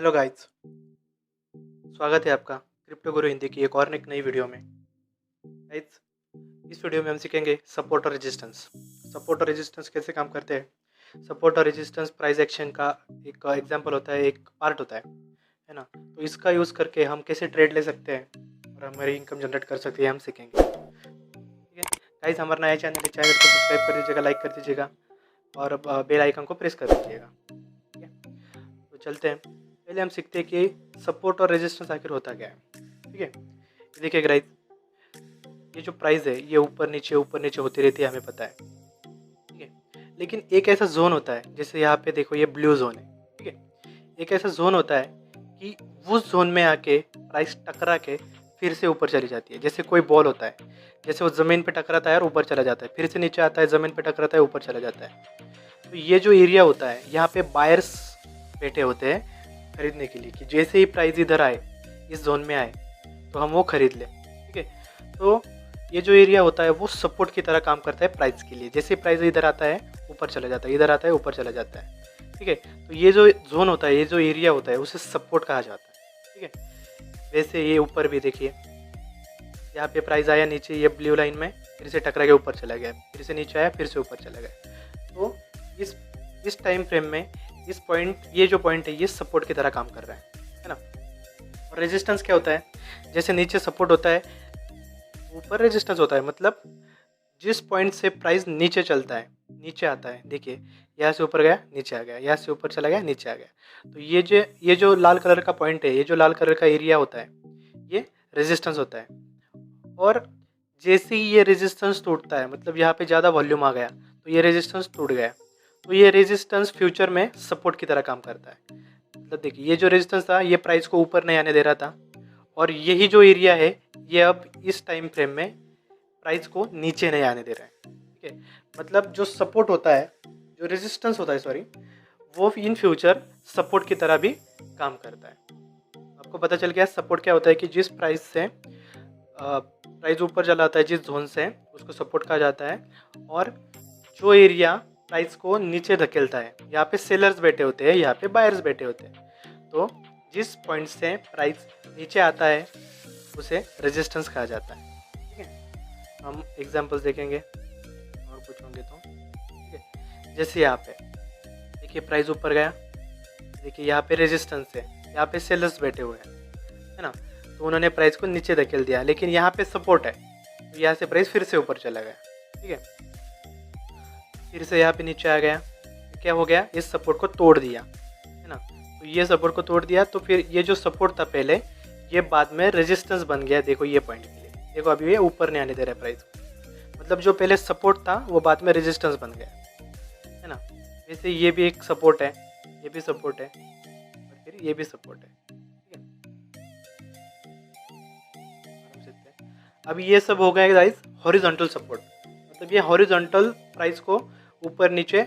Hello guys, स्वागत है आपका क्रिप्टो गुरु हिंदी की एक नई वीडियो में। गाइस, इस वीडियो में हम सीखेंगे सपोर्ट और रेजिस्टेंस। सपोर्ट और रेजिस्टेंस कैसे काम करते हैं। सपोर्ट और रेजिस्टेंस प्राइस एक्शन का एक एग्जांपल होता है, एक पार्ट होता है ना। तो इसका यूज़ करके हम कैसे ट्रेड ले सकते हैं और हमारी इनकम जनरेट कर सकते हैं, हम सीखेंगे। ठीक है गाइस, हमारा नया चैनल को सब्सक्राइब कर दीजिएगा, लाइक कर दीजिएगा और बेल आइकन को प्रेस कर दीजिएगा। ठीक है, तो चलते हैं। पहले हम सीखते हैं कि सपोर्ट और रेजिस्टेंस आखिर होता क्या है। ठीक है, ये देखिए गाइस, ये जो प्राइस है ये ऊपर नीचे होती रहती है, हमें पता है। ठीक है, लेकिन एक ऐसा जोन होता है, जैसे यहाँ पे देखो ये ब्लू जोन है। ठीक है, एक ऐसा जोन होता है कि उस जोन में आके प्राइस टकरा के फिर से ऊपर चली जाती है। जैसे कोई बॉल होता है, जैसे वो ज़मीन पे टकराता है और ऊपर चला जाता है, फिर से नीचे आता है, ज़मीन पे टकराता है, ऊपर चला जाता है। तो ये जो एरिया होता है, यहाँ पे बायर्स बैठे होते हैं खरीदने के लिए, कि जैसे ही प्राइस इधर आए, इस जोन में आए, तो हम वो खरीद लें। ठीक है, तो ये जो एरिया होता है वो सपोर्ट की तरह काम करता है प्राइस के लिए। जैसे प्राइस इधर आता है ऊपर चला जाता है, इधर आता है ऊपर चला जाता है। ठीक है, तो ये जो जोन होता है, ये जो एरिया होता है, उसे सपोर्ट कहा जाता है। ठीक है, वैसे ये ऊपर भी देखिए, यहाँ पे प्राइस आया नीचे, ये ब्लू लाइन में फिर से टकरा के ऊपर चला गया, फिर से नीचे आया, फिर से ऊपर चला गया। तो इस टाइम फ्रेम में ये जो पॉइंट है, ये सपोर्ट की तरह काम कर रहा है ना। और रेजिस्टेंस क्या होता है, जैसे नीचे सपोर्ट होता है, ऊपर रेजिस्टेंस होता है। मतलब जिस पॉइंट से प्राइस नीचे चलता है, नीचे आता है, देखिए यहाँ से ऊपर गया, नीचे आ गया, यहाँ से ऊपर चला गया, नीचे आ गया। तो ये जो लाल कलर का पॉइंट है, ये जो लाल कलर का एरिया होता है, ये रेजिस्टेंस होता है। और जैसे ही ये रेजिस्टेंस टूटता है, मतलब यहाँ पे ज़्यादा वॉल्यूम आ गया, तो ये रेजिस्टेंस टूट गया। तो ये रेजिस्टेंस फ्यूचर में सपोर्ट की तरह काम करता है। मतलब देखिए, ये जो रेजिस्टेंस था, ये प्राइस को ऊपर नहीं आने दे रहा था, और यही जो एरिया है, ये अब इस टाइम फ्रेम में प्राइस को नीचे नहीं आने दे रहा है। ठीक है, मतलब जो सपोर्ट होता है, जो रेजिस्टेंस होता है, सॉरी, वो इन फ्यूचर सपोर्ट की तरह भी काम करता है। आपको पता चल गया सपोर्ट क्या होता है, कि जिस प्राइस से प्राइस ऊपर चला आता है, जिस जोन से, उसको सपोर्ट कहा जाता है। और जो एरिया प्राइस को नीचे धकेलता है, यहाँ पे सेलर्स बैठे होते हैं, यहाँ पे बायर्स बैठे होते हैं। तो जिस पॉइंट से प्राइस नीचे आता है, उसे रेजिस्टेंस कहा जाता है। ठीक है, हम एग्जांपल्स देखेंगे और कुछ होंगे तो। ठीक है, जैसे यहाँ पे देखिए प्राइस ऊपर गया, देखिए यहाँ पे रेजिस्टेंस है, यहाँ पे सेलर्स बैठे हुए हैं, है ना। तो उन्होंने प्राइस को नीचे धकेल दिया, लेकिन यहाँ पे सपोर्ट है, तो यहाँ से प्राइस फिर से ऊपर चला गया। ठीक है, फिर से यहाँ पे नीचे आ गया, क्या हो गया, इस सपोर्ट को तोड़ दिया, है ना। तो ये सपोर्ट को तोड़ दिया, तो फिर ये जो सपोर्ट था पहले, ये बाद में रेजिस्टेंस बन गया। देखो ये पॉइंट के लिए, देखो अभी ये ऊपर नहीं आने दे रहा है प्राइस को। मतलब जो पहले सपोर्ट था, वो बाद में रेजिस्टेंस बन गया, है ना। वैसे ये भी एक सपोर्ट है, ये भी सपोर्ट है, और फिर ये भी सपोर्ट है। अब ये सब हो गया गाइस हॉरिजॉन्टल सपोर्ट। मतलब ये हॉरिजॉन्टल प्राइस को ऊपर नीचे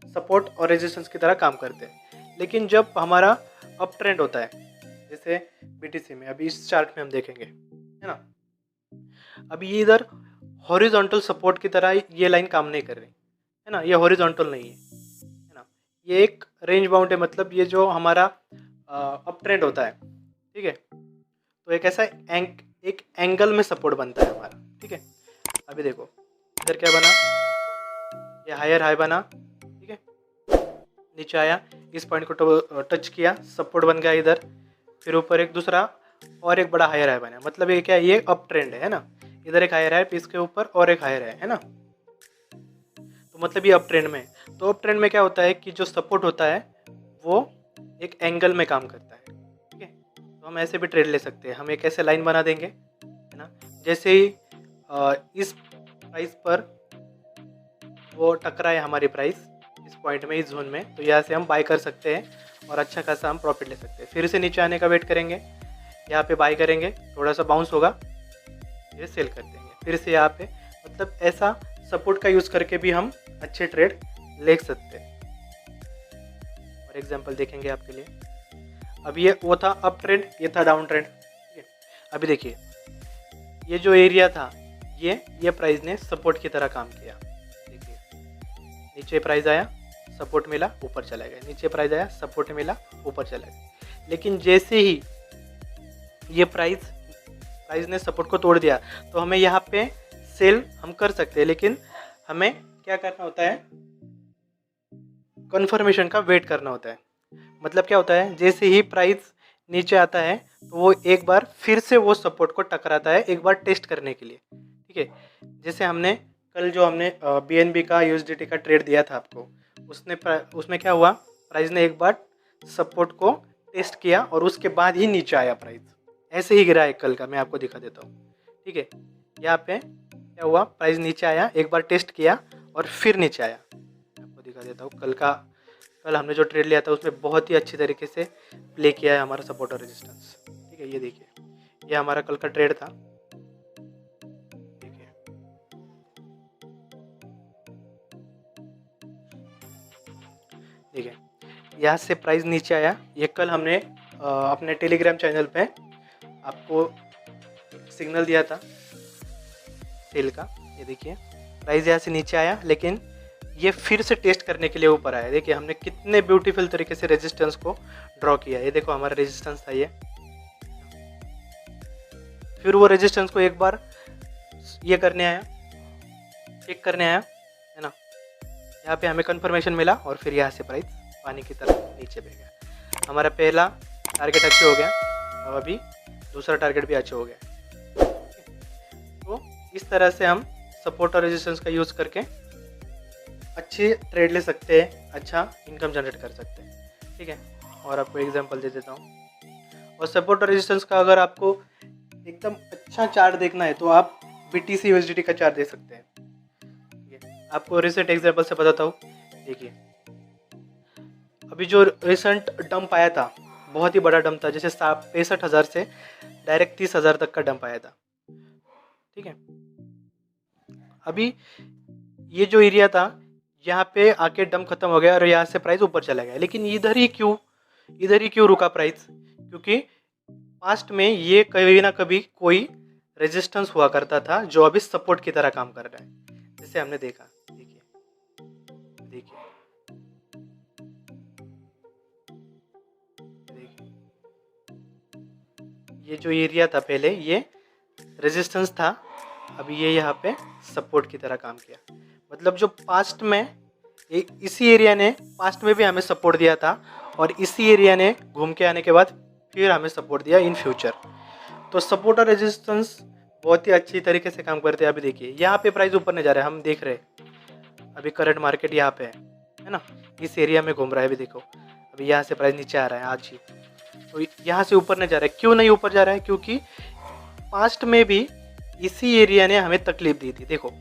सपोर्ट और रेजिस्टेंस की तरह काम करते हैं। लेकिन जब हमारा अप ट्रेंड होता है, जैसे बीटीसी में, अभी इस चार्ट में हम देखेंगे, है ना। अभी ये इधर हॉरिजॉन्टल सपोर्ट की तरह ये लाइन काम नहीं कर रही, है ना। ये हॉरिजॉन्टल नहीं है ना, ये एक रेंज बाउंड है। मतलब ये जो हमारा अप ट्रेंड होता है, ठीक है, तो एक ऐसा एक एंगल में सपोर्ट बनता है हमारा। ठीक है, अभी देखो इधर क्या बना, ये हायर हाई बना, ठीक है, नीचे आया, इस पॉइंट को टच किया, सपोर्ट बन गया इधर, फिर ऊपर एक दूसरा और एक बड़ा हायर हाई बना। मतलब ये क्या, ये अप ट्रेंड है ना। इधर एक हायर है, इसके ऊपर और एक हायर है ना। तो मतलब ये अप ट्रेंड में। तो अप ट्रेंड में क्या होता है, कि जो सपोर्ट होता है वो एक एंगल में काम करता है। ठीक है, तो हम ऐसे भी ट्रेड ले सकते हैं। हम एक ऐसे लाइन बना देंगे, है ना। जैसे ही इस प्राइस पर वो टकराए हमारी प्राइस इस पॉइंट में, इस जोन में, तो यहाँ से हम बाय कर सकते हैं और अच्छा खासा हम प्रॉफिट ले सकते हैं। फिर से नीचे आने का वेट करेंगे, यहाँ पे बाय करेंगे, थोड़ा सा बाउंस होगा, फिर सेल कर देंगे, फिर से यहाँ पे। मतलब ऐसा सपोर्ट का यूज़ करके भी हम अच्छे ट्रेड ले सकते हैं। और एग्जांपल देखेंगे आपके लिए। अब ये वो था अप ट्रेंड, ये था डाउन ट्रेंड। ठीक है, अभी देखिए ये जो एरिया था, ये प्राइस ने सपोर्ट की तरह काम किया। देखिए नीचे प्राइस आया, सपोर्ट मिला, ऊपर चला गया, नीचे प्राइस आया, सपोर्ट मिला, ऊपर चला गया। लेकिन जैसे ही ये प्राइस ने सपोर्ट को तोड़ दिया तो हमें यहाँ पे सेल हम कर सकते हैं, लेकिन हमें क्या करना होता है, कन्फर्मेशन का वेट करना होता है। मतलब क्या होता है, जैसे ही प्राइस नीचे आता है तो वो एक बार फिर से वो सपोर्ट को टकराता है, एक बार टेस्ट करने के लिए। ठीक है, जैसे हमने कल जो हमने BNB का USDT का ट्रेड दिया था आपको, उसमें क्या हुआ, प्राइस ने एक बार सपोर्ट को टेस्ट किया और उसके बाद ही नीचे आया प्राइस। ऐसे ही गिरा है कल का, मैं आपको दिखा देता हूँ। ठीक है, यहाँ पे क्या हुआ, प्राइस नीचे आया, एक बार टेस्ट किया और फिर नीचे आया। मैं आपको दिखा देता हूँ, कल हमने जो ट्रेड लिया था उसमें बहुत ही अच्छी तरीके से प्ले किया है हमारा सपोर्ट और रेजिस्टेंस। ठीक है, ये देखिए, ये हमारा कल का ट्रेड था। देखिए, यहाँ से प्राइस नीचे आया। ये कल हमने अपने टेलीग्राम चैनल पे आपको सिग्नल दिया था सेल का। ये देखिए, प्राइस यहाँ से नीचे आया, लेकिन ये फिर से टेस्ट करने के लिए ऊपर आया। देखिए हमने कितने ब्यूटीफुल तरीके से रेजिस्टेंस को ड्रॉ किया। ये देखो हमारा रेजिस्टेंस था ये, फिर वो रेजिस्टेंस को एक बार ये करने आया, चेक करने आया, है ना। यहाँ पे हमें कंफर्मेशन मिला और फिर यहाँ से प्राइस पानी की तरफ नीचे बह गया। हमारा पहला टारगेट अच्छे हो गया, अब अभी दूसरा टारगेट भी अच्छे हो गया। तो इस तरह से हम सपोर्ट और रेजिस्टेंस का यूज़ करके अच्छे ट्रेड ले सकते हैं, अच्छा इनकम जनरेट कर सकते हैं। ठीक है, और आपको एग्जांपल दे देता हूँ। और सपोर्ट और रेजिस्टेंस का अगर आपको एकदम अच्छा चार्ट देखना है तो आप BTC USDT का चार्ट दे सकते हैं। ठीक है, आपको रिसेंट एग्जांपल से बताता हूँ। देखिए, अभी जो रिसेंट डंप आया था, बहुत ही बड़ा डंप था, जैसे 65,000 से डायरेक्ट 30,000 तक का डंप आया था। ठीक है, अभी ये जो एरिया था यहाँ पे आके डंप खत्म हो गया और यहाँ से प्राइस ऊपर चला गया, लेकिन इधर ही क्यों रुका प्राइस? क्योंकि पास्ट में ये कभी ना कभी कोई रेजिस्टेंस हुआ करता था जो अभी सपोर्ट की तरह काम कर रहा है, जैसे हमने देखा। देखिए, ये जो एरिया था पहले ये रेजिस्टेंस था, अभी ये यहाँ पे सपोर्ट की तरह काम किया। मतलब जो पास्ट में इसी एरिया ने पास्ट में भी हमें सपोर्ट दिया था और इसी एरिया ने घूम के आने के बाद फिर हमें सपोर्ट दिया इन फ्यूचर। तो सपोर्ट और रेजिस्टेंस बहुत ही अच्छी तरीके से काम करते हैं। अभी देखिए यहाँ पे प्राइस ऊपर नहीं जा रहा है, हम देख रहे हैं अभी करंट मार्केट यहाँ पे है ना, इस एरिया में घूम रहा है। अभी देखो अभी यहाँ से प्राइस नीचे आ रहा है आज ही, तो यहाँ से ऊपर नहीं जा रहा है। क्यों नहीं ऊपर जा रहा है? क्योंकि पास्ट में भी इसी एरिया ने हमें तकलीफ दी थी। देखो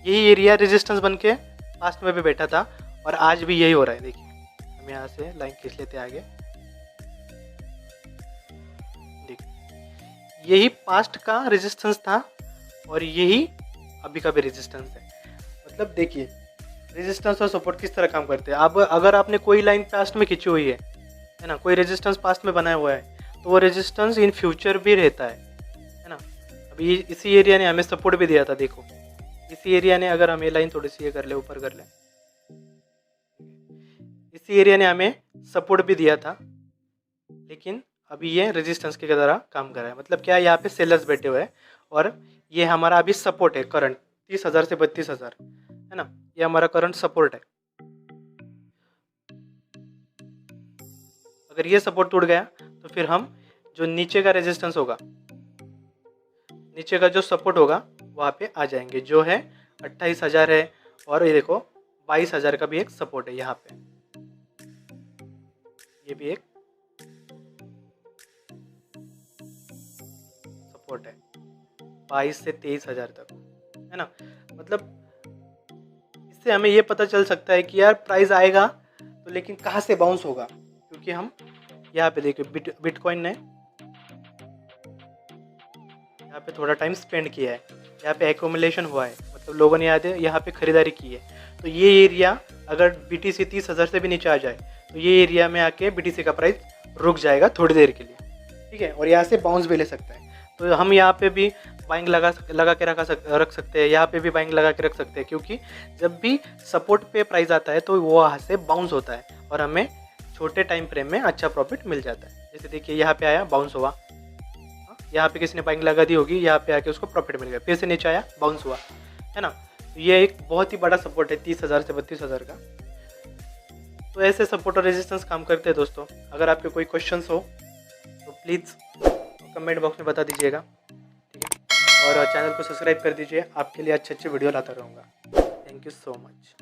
यही एरिया रेजिस्टेंस बन के पास्ट में भी बैठा था और आज भी यही हो रहा है। देखिए हम यहाँ से लाइन खींच लेते हैं आगे, देखिए यही पास्ट का रेजिस्टेंस था और यही अभी का भी रेजिस्टेंस है। मतलब देखिए रेजिस्टेंस और सपोर्ट किस तरह काम करते हैं। अब अगर आपने कोई लाइन पास्ट में खींची हुई है ना, कोई रेजिस्टेंस पास्ट में बनाया हुआ है, तो वो रेजिस्टेंस इन फ्यूचर भी रहता है ना। अभी इसी एरिया ने हमें सपोर्ट भी दिया था। देखो इसी एरिया ने, अगर हम ये लाइन थोड़ी सी ये कर ले, ऊपर कर ले, इसी एरिया ने हमें सपोर्ट भी दिया था, लेकिन अभी ये रेजिस्टेंस की तरह काम कर रहा है। मतलब क्या है, यहाँ पे सेलर्स बैठे हुए हैं और ये हमारा अभी सपोर्ट है करंट 30,000 से 32,000 है ना, ये हमारा करंट सपोर्ट है। अगर ये सपोर्ट टूट गया तो फिर हम जो नीचे का रेजिस्टेंस होगा, नीचे का जो सपोर्ट होगा वहाँ पे आ जाएंगे, जो है 28,000 है और ये देखो 22,000 का भी एक सपोर्ट है यहाँ पे, ये भी एक सपोर्ट है 22 से 23,000 तक है ना। मतलब इससे हमें ये पता चल सकता है कि यार प्राइस आएगा तो लेकिन कहाँ से बाउंस होगा, क्योंकि हम यहाँ पे देखिए बिटकॉइन ने यहाँ पे थोड़ा टाइम स्पेंड किया है, यहाँ पे एक्यूमुलेशन हुआ है, मतलब लोगों ने यहाँ पे खरीदारी की है। तो ये एरिया अगर BTC 30,000 से भी नीचे आ जाए तो ये एरिया में आके BTC का प्राइस रुक जाएगा थोड़ी देर के लिए, ठीक है, और यहाँ से बाउंस भी ले सकता है। तो हम यहाँ पे भी बाइंग लगा के रख सकते हैं, यहाँ पे भी बाइंग लगा के रख सकते हैं, क्योंकि जब भी सपोर्ट पे प्राइस आता है तो वो वहाँ से बाउंस होता है और हमें छोटे टाइम फ्रेम में अच्छा प्रॉफिट मिल जाता है। जैसे देखिए यहाँ पे आया, बाउंस हुआ, यहाँ पे किसी ने बाइंग लगा दी होगी, यहाँ पे आके उसको प्रॉफिट मिल गया, फिर से नीचे आया, बाउंस हुआ, है ना। तो ये एक बहुत ही बड़ा सपोर्ट है 30,000 से 32,000 का। तो ऐसे सपोर्ट और रेजिस्टेंस काम करते हैं दोस्तों। अगर आपके कोई क्वेश्चंस हो तो प्लीज़ कमेंट बॉक्स में बता दीजिएगा, ठीक है। और चैनल को सब्सक्राइब कर दीजिए, आपके लिए अच्छे अच्छे वीडियो लाता रहूँगा। Thank you so much.